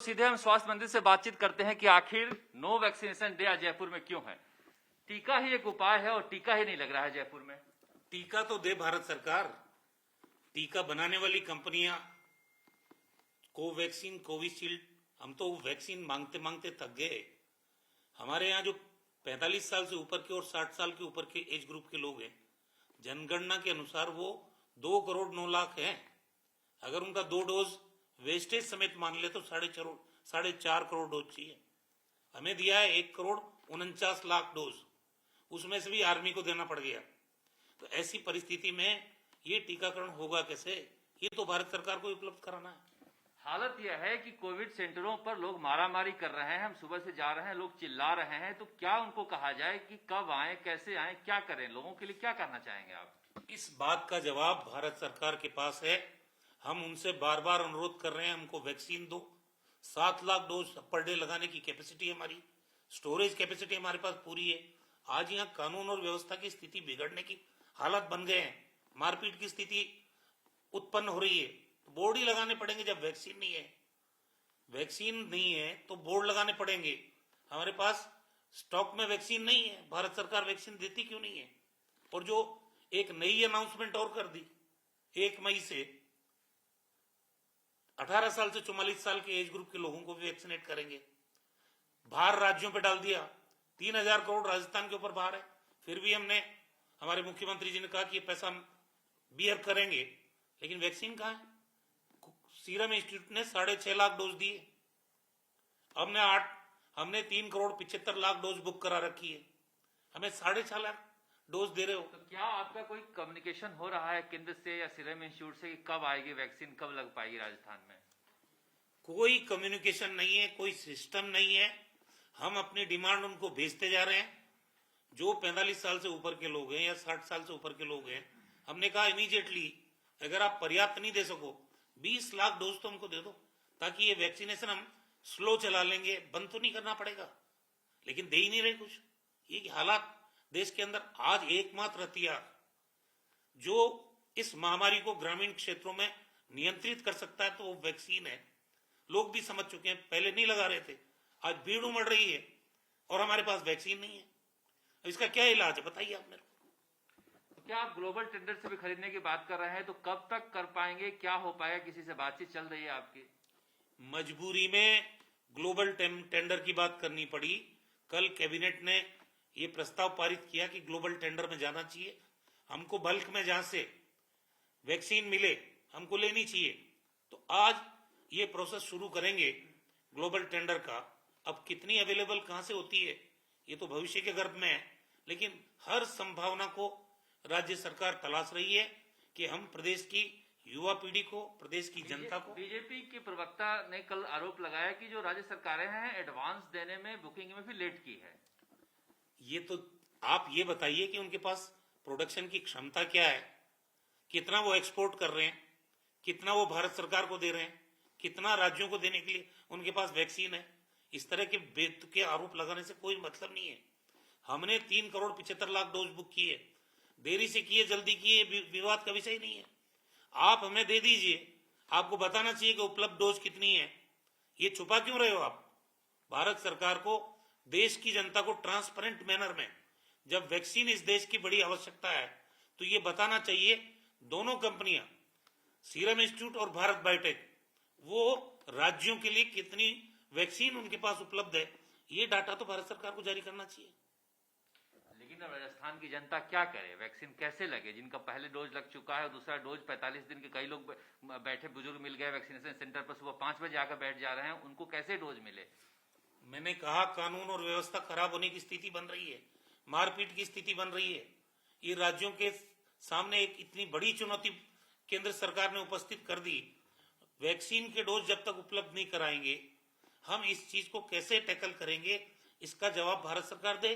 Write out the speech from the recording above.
सीधे हम स्वास्थ्य मंत्री से बातचीत करते हैं कि आखिर नो वैक्सीनेशन डे आज जयपुर में क्यों है। टीका ही एक उपाय है और टीका ही नहीं लग रहा है जयपुर में। टीका तो दे भारत सरकार। टीका बनाने वाली कंपनियां कोवैक्सीन, कोविशील्ड, हम तो वैक्सीन मांगते मांगते थक गए। हमारे यहाँ जो 45 साल से ऊपर के और 60 साल के ऊपर के एज ग्रुप के लोग हैं, जनगणना के अनुसार वो 2 करोड़ 9 लाख हैं। अगर उनका 2 डोज वेस्टेज समेत मान ले तो 4.5 करोड़ डोज चाहिए। हमें दिया है 1 करोड़ 49 लाख डोज, उसमें से भी आर्मी को देना पड़ गया। तो ऐसी परिस्थिति में ये टीकाकरण होगा कैसे? ये तो भारत सरकार को उपलब्ध कराना है। हालत यह है कि कोविड सेंटरों पर लोग मारामारी कर रहे हैं। हम सुबह से जा रहे हैं, लोग चिल्ला रहे हैं। तो क्या उनको कहा जाए कि कब आए, कैसे आए, क्या करें? लोगों के लिए क्या करना चाहेंगे आप? इस बात का जवाब भारत सरकार के पास है। हम उनसे बार बार अनुरोध कर रहे हैं, हमको वैक्सीन दो। 7 लाख डोज पर डे लगाने की कैपेसिटी है हमारी, स्टोरेज कैपेसिटी हमारे पास पूरी है। आज यहाँ कानून और व्यवस्था की स्थिति बिगड़ने की हालात बन गए हैं, मारपीट की स्थिति उत्पन्न हो रही है। तो बोर्ड ही लगाने पड़ेंगे। जब वैक्सीन नहीं है तो बोर्ड लगाने पड़ेंगे। हमारे पास स्टॉक में वैक्सीन नहीं है, भारत सरकार वैक्सीन देती क्यों नहीं है? और जो एक नई अनाउंसमेंट और कर दी, 1 मई से 18 साल से 44 साल के एज ग्रुप के लोगों को भी वैक्सीनेट करेंगे। भार राज्यों पे डाल दिया, 3000 करोड़ राजस्थान के ऊपर भार है। फिर भी हमारे मुख्यमंत्री जी ने कहा कि ये पैसा हम बियर करेंगे, लेकिन वैक्सीन कहाँ है? सीरम इंस्टीट्यूट ने 6.5 लाख डोज दिए। हमने 3 करोड़ 75 लाख डोज बुक करा रखी है। हमें 6.5 लाख डोज दे रहे हो। तो क्या आपका कोई कम्युनिकेशन हो रहा है केंद्र से या सीरम इंस्टीट्यूट से कि कब आएगी वैक्सीन, कब लग पाएगी राजस्थान में? कोई कम्युनिकेशन नहीं है, कोई सिस्टम नहीं है। हम अपनी डिमांड उनको भेजते जा रहे हैं। जो 45 साल से ऊपर के लोग हैं या 60 साल से ऊपर के लोग हैं, हमने कहा इमीडिएटली अगर आप पर्याप्त नहीं दे सको 20 लाख डोज तो हमको दे दो, ताकि ये वैक्सीनेशन हम स्लो चला लेंगे, बंद तो नहीं करना पड़ेगा। लेकिन दे ही नहीं रहे कुछ। ये हालात देश के अंदर आज एकमात्र हथियार जो इस महामारी को ग्रामीण क्षेत्रों में नियंत्रित कर सकता है तो वो वैक्सीन है। लोग भी समझ चुके हैं, पहले नहीं लगा रहे थे, आज भीड़ उमड़ रही है और हमारे पास वैक्सीन नहीं है। इसका क्या इलाज है बताइए आप मेरे को। क्या आप ग्लोबल टेंडर से भी खरीदने की बात कर रहे हैं? तो कब तक कर पाएंगे, क्या हो पाएगा? किसी से बातचीत चल रही है आपकी? मजबूरी में ग्लोबल टेंडर की बात करनी पड़ी। कल कैबिनेट ने ये प्रस्ताव पारित किया कि ग्लोबल टेंडर में जाना चाहिए। हमको बल्क में जहां से वैक्सीन मिले हमको लेनी चाहिए। तो आज ये प्रोसेस शुरू करेंगे ग्लोबल टेंडर का। अब कितनी अवेलेबल कहां से होती है ये तो भविष्य के गर्भ में है, लेकिन हर संभावना को राज्य सरकार तलाश रही है कि हम प्रदेश की युवा पीढ़ी को, प्रदेश की जनता को। बीजेपी के प्रवक्ता ने कल आरोप लगाया कि जो राज्य सरकारें हैं एडवांस देने में, बुकिंग में भी लेट की है। ये तो आप ये बताइए कि उनके पास प्रोडक्शन की क्षमता क्या है, कितना वो एक्सपोर्ट कर रहे हैं, कितना वो भारत सरकार को दे रहे हैं, कितना राज्यों को देने के लिए उनके पास वैक्सीन है। इस तरह के बेतुके आरोप लगाने से कोई मतलब नहीं है। हमने 3 करोड़ 75 लाख डोज बुक की है। देरी से किए, जल्दी किए, विवाद का विषय नहीं है। आप हमें दे दीजिए, आपको बताना चाहिए कि उपलब्ध डोज कितनी है। ये छुपा क्यों रहे हो आप? भारत सरकार को, देश की जनता को ट्रांसपेरेंट मैनर में, जब वैक्सीन इस देश की बड़ी आवश्यकता है तो ये बताना चाहिए। दोनों कंपनियां, सीरम इंस्टीट्यूट और भारत बायोटेक, वो राज्यों के लिए कितनी वैक्सीन उनके पास उपलब्ध है, ये डाटा तो भारत सरकार को जारी करना चाहिए। लेकिन अब राजस्थान की जनता क्या करे? वैक्सीन कैसे लगे? जिनका पहले डोज लग चुका है, दूसरा डोज 45 दिन के, कई लोग बैठे बुजुर्ग मिल गए वैक्सीनेशन सेंटर पर, सुबह 5 बजे आकर बैठ जा रहे हैं, उनको कैसे डोज मिले? मैंने कहा कानून और व्यवस्था खराब होने की स्थिति बन रही है, मारपीट की स्थिति बन रही है। ये राज्यों के सामने एक इतनी बड़ी चुनौती केंद्र सरकार ने उपस्थित कर दी। वैक्सीन के डोज जब तक उपलब्ध नहीं कराएंगे, हम इस चीज को कैसे टैकल करेंगे? इसका जवाब भारत सरकार दे।